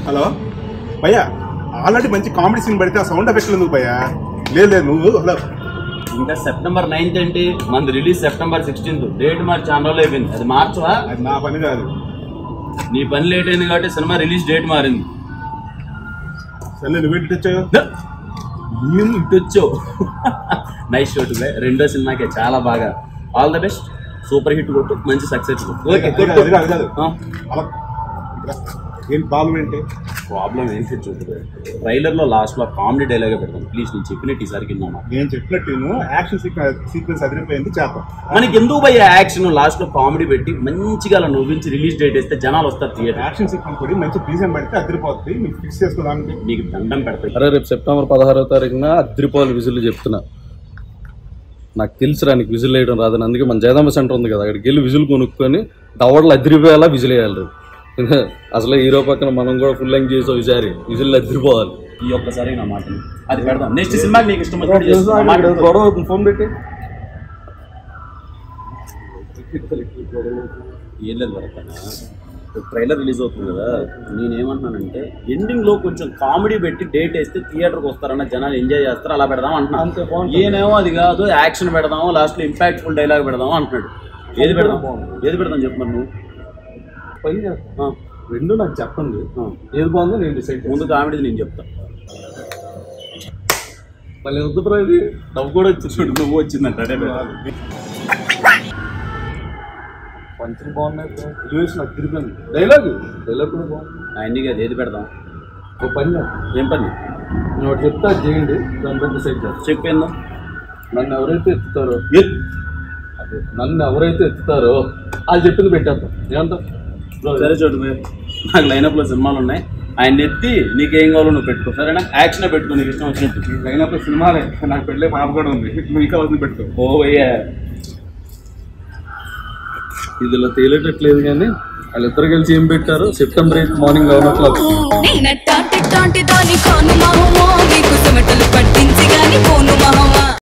Hello భయ్యా, already మంచి comedy scene పడితే ఆ సౌండ్ ఎఫెక్ట్ ఎందుకు భయ్యా? లేదు నువ్వు హలో. ఇంకా September 9th ఏంటి? మన రిలీజ్ September 16th. డేట్ మరి ఛానల్లో అయిపోయింది. అది మార్చవా? అది నా పని కాదు. నీ పని లేట్ అయింది కాబట్టి సినిమా రిలీజ్ డేట్ మారింది. సరే నువ్వు ఇంటికి వచ్చావు, మేము ఇటు వచ్చావు. Nice shot bye. రెండో సినిమాకే చాలా బాగా. All the best. Super hit కొట్టు, మంచి సక్సెస్ కొట్టు. అలా ఏం ప్రాబ్లం ఏంటి? ప్రాబ్లం ఏంటి చూడు, ట్రైలర్లో లాస్ట్లో కామెడీ డైలాగే పెడతాను. ప్లీజ్ నేను చెప్పినట్టు ఈసారి కిందమ్మా. నేను చెప్పినట్టు యాక్షన్ సీక్వెన్స్ అదిరిపోయింది చేద్దాం. మనకి ఎందుకు భయ్యా యాక్షన్? లాస్ట్లో కామెడీ పెట్టి మంచిగా అలా నవ్వించి రిలీజ్ డేట్ వేస్తే జనాలు వస్తారు థియేటర్. యాక్షన్ సీక్వెన్స్ కూడా మంచి బీజం పెడితే అదిరిపోతుంది. మీకు ఫిక్స్ చేసుకోవడానికి మీకు దండం పెడతాయి. అరే రేపు September 16వ తారీఖున అద్రిపోవాలి విజిల్ చెప్తున్నా. నాకు తెలుసురా నీకు విజిల్ వేయడం రాదని. అందుకే మన జయదాంబ సెంటర్ ఉంది కదా, అక్కడికి వెళ్ళి విజిల్ కొనుక్కొని దవడలు అదిరిపోయేలా విజిల్ వేయాలి. అసలు హీరో పక్కన మనం కూడా ఫుల్ లెంగ్ చేసాం ఈసారి. విజిల్ అదిరిపోవాలి. ఈ ఒక్కసారి నా మాట అది పెడదాం. నెక్స్ట్ సినిమాకి నీకు ఇష్టం ఫోన్ పెట్టి ఏం లేదు వరకన్నా. ట్రైలర్ రిలీజ్ అవుతుంది కదా, నేనేమంటున్నానంటే ఎండింగ్లో కొంచెం కామెడీ పెట్టి డేట్ వేస్తే థియేటర్కి వస్తారన్న జనాలు ఎంజాయ్ చేస్తారు, అలా పెడదాం అంటున్నాను. ఏనేమో అది కాదు, యాక్షన్ పెడదాము, లాస్ట్లో ఇంపాక్ట్ఫుల్ డైలాగ్ పెడదాము అంటున్నాడు. ఏది పెడదాం చెప్పు మరి. నువ్వు పని చేస్తాను, రెండు నాకు చెప్పండి ఏది బాగుందో నేను డిసైడ్. ముందు కామెడీ నేను చెప్తాను. మళ్ళీ వద్దురా ఇది నవ్వు కూడా వచ్చి చూడు, నువ్వు వచ్చిందంట. అదే పంచులు బాగున్నాయి, ఎలివేషన్ నాకు తిరిగిపోయింది. డైలాగ్ కూడా బాగుంది. ఆయన్ని అది ఏది పెడదాం? ఒక పని ఏం పని? నేను ఒకటి చెప్తా, చేయండి, దాని బట్టి డిసైడ్ చేస్తాను. చెప్పేందా? నన్ను ఎవరైతే ఎత్తుతారో వాళ్ళు చెప్పింది పెట్టేద్దాం. ఏమంటావు? సరే చూడు, నాకు లైనప్లో సినిమాలు ఉన్నాయి, ఆయన ఎత్తి నీకేం కావాలో నువ్వు పెట్టుకో, సరేనా? యాక్షన్ పెట్టుకో, నీకు ఇష్టం వచ్చినట్టు. లైనప్లో సినిమాలే, నాకు పెళ్ళే పాప కూడా ఉంది, నువ్వు ఇంకా వదిలి పెట్టుకో. ఓ అయ్యా, ఇదిలో తేలేటట్లేదు కానీ వాళ్ళిద్దరు కలిసి ఏం పెట్టారు? September 8th morning 11 o'clock.